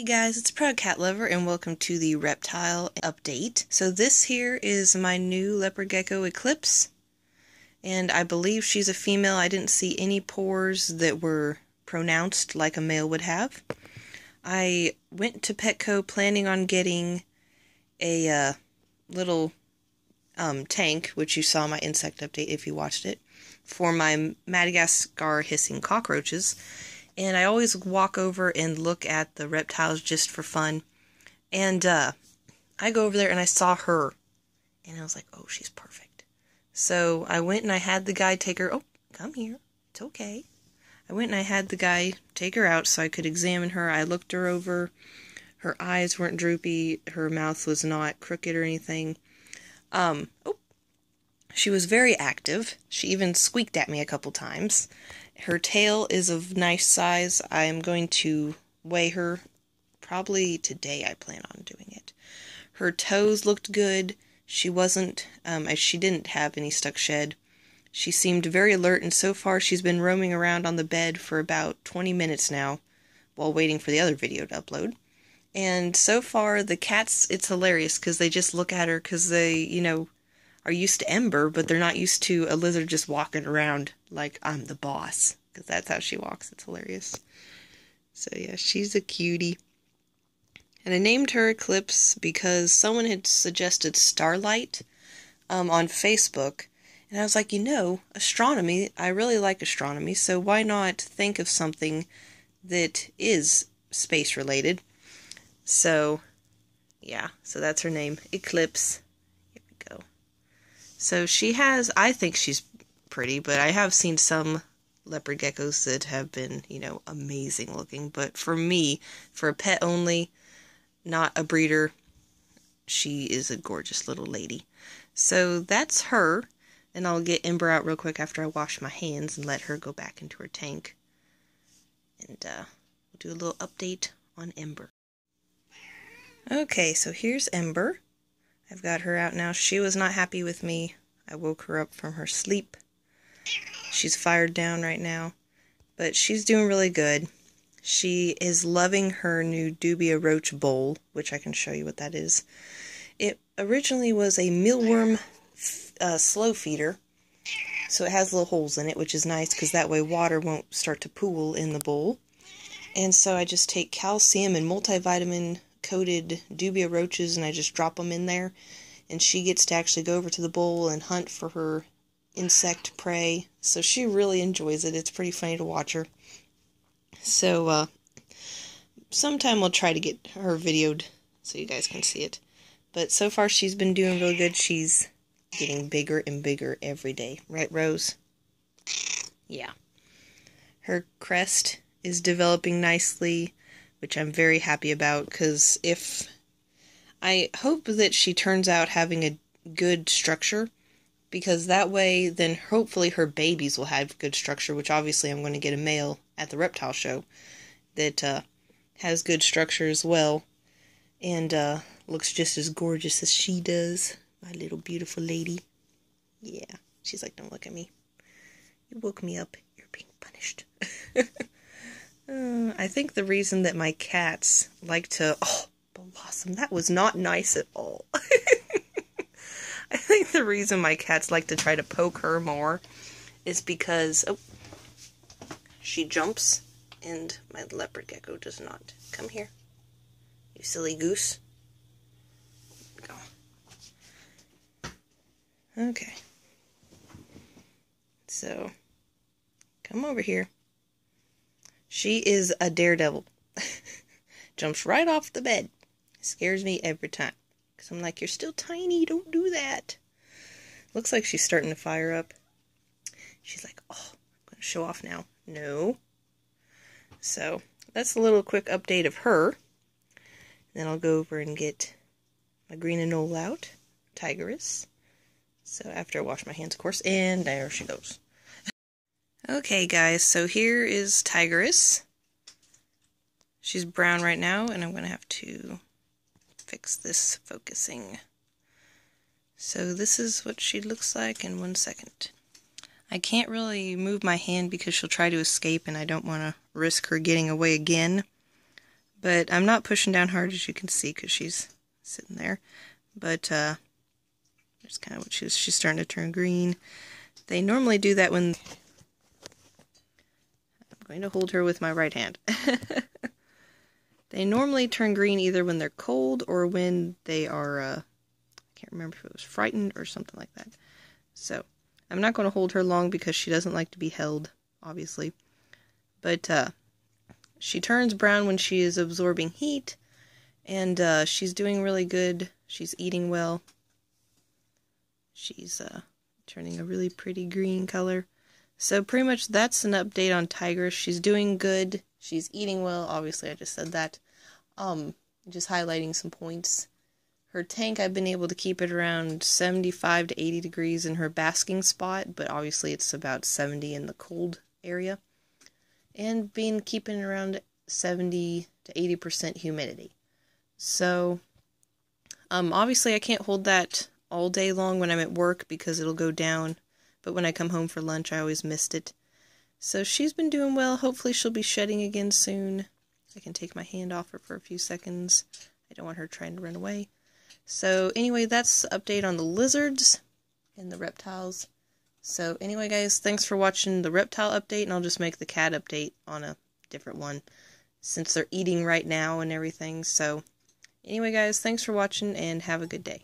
guys, it's Proud Cat Lover and welcome to the Reptile update. So this here is my new leopard gecko Eclipse, and I believe she's a female. I didn't see any pores that were pronounced like a male would have. I went to Petco planning on getting a little tank, which you saw my insect update if you watched it, for my Madagascar hissing cockroaches. And I always walk over and look at the reptiles just for fun. And I go over there and I saw her. And I was like, oh, she's perfect. So I went and I had the guy take her. Oh, come here. It's okay. I went and I had the guy take her out so I could examine her. I looked her over. Her eyes weren't droopy. Her mouth was not crooked or anything. She was very active. She even squeaked at me a couple times. Her tail is of nice size. I'm going to weigh her probably today. I plan on doing it. Her toes looked good. She wasn't, she didn't have any stuck shed. She seemed very alert, and so far she's been roaming around on the bed for about 20 minutes now while waiting for the other video to upload. And so far the cats, it's hilarious because they just look at her because they, are used to Ember, but they're not used to a lizard just walking around like I'm the boss, because that's how she walks. It's hilarious. So yeah, she's a cutie. And I named her Eclipse because someone had suggested Starlight on Facebook, and I was like, astronomy, I really like astronomy, so why not think of something that is space related? So yeah, so that's her name, Eclipse. So she has, I think she's pretty, but I have seen some leopard geckos that have been, amazing looking. But for me, for a pet only, not a breeder, she is a gorgeous little lady. So that's her, and I'll get Ember out real quick after I wash my hands and let her go back into her tank. And we'll do a little update on Ember. Okay, so here's Ember. I've got her out now. She was not happy with me. I woke her up from her sleep. She's fired down right now, but she's doing really good. She is loving her new Dubia roach bowl, which I can show you what that is. It originally was a mealworm slow feeder, so it has little holes in it, which is nice because that way water won't start to pool in the bowl. And so I just take calcium and multivitamin coated dubia roaches and I just drop them in there, and she gets to actually go over to the bowl and hunt for her insect prey, so she really enjoys it. It's pretty funny to watch her. So sometime we'll try to get her videoed so you guys can see it, but so far she's been doing really good. She's getting bigger and bigger every day, right, Rose? Yeah. Her crest is developing nicely, which I'm very happy about, because I hope that she turns out having a good structure, because that way then hopefully her babies will have good structure, which obviously I'm going to get a male at the reptile show that has good structure as well, and looks just as gorgeous as she does, my little beautiful lady. Yeah, she's like, don't look at me. You woke me up. You're being punished. I think the reason that my cats like to... Oh, Blossom, that was not nice at all. I think the reason my cats like to try to poke her more is because... Oh, she jumps, and my leopard gecko does not. Come here, you silly goose. Go. Okay. So, come over here. She is a daredevil. Jumps right off the bed. Scares me every time. Because I'm like, you're still tiny, don't do that. Looks like she's starting to fire up. She's like, oh, I'm going to show off now. No. So, that's a little quick update of her. Then I'll go over and get my green anole out. Tigress. So after I wash my hands, of course, and there she goes. Okay, guys, so here is Tigress. She's brown right now, and I'm going to have to fix this focusing. So this is what she looks like in 1 second. I can't really move my hand because she'll try to escape, and I don't want to risk her getting away again. But I'm not pushing down hard, as you can see, because she's sitting there. But that's kind of what she's starting to turn green. They normally do that when... I'm going to hold her with my right hand. They normally turn green either when they're cold or when they are, I can't remember if it was frightened or something like that. So, I'm not going to hold her long because she doesn't like to be held, obviously. But, she turns brown when she is absorbing heat, and she's doing really good. She's eating well. She's turning a really pretty green color. So pretty much that's an update on Tigress. She's doing good. She's eating well. Obviously, I just said that. Just highlighting some points. Her tank, I've been able to keep it around 75 to 80 degrees in her basking spot, but obviously it's about 70 in the cold area. And keeping around 70 to 80% humidity. So, obviously I can't hold that all day long when I'm at work because it'll go down. But when I come home for lunch, I always missed it. So she's been doing well. Hopefully she'll be shedding again soon. I can take my hand off her for a few seconds. I don't want her trying to run away. So anyway, that's the update on the lizards and the reptiles. So anyway, guys, thanks for watching the reptile update, and I'll just make the cat update on a different one since they're eating right now and everything. So anyway, guys, thanks for watching, and have a good day.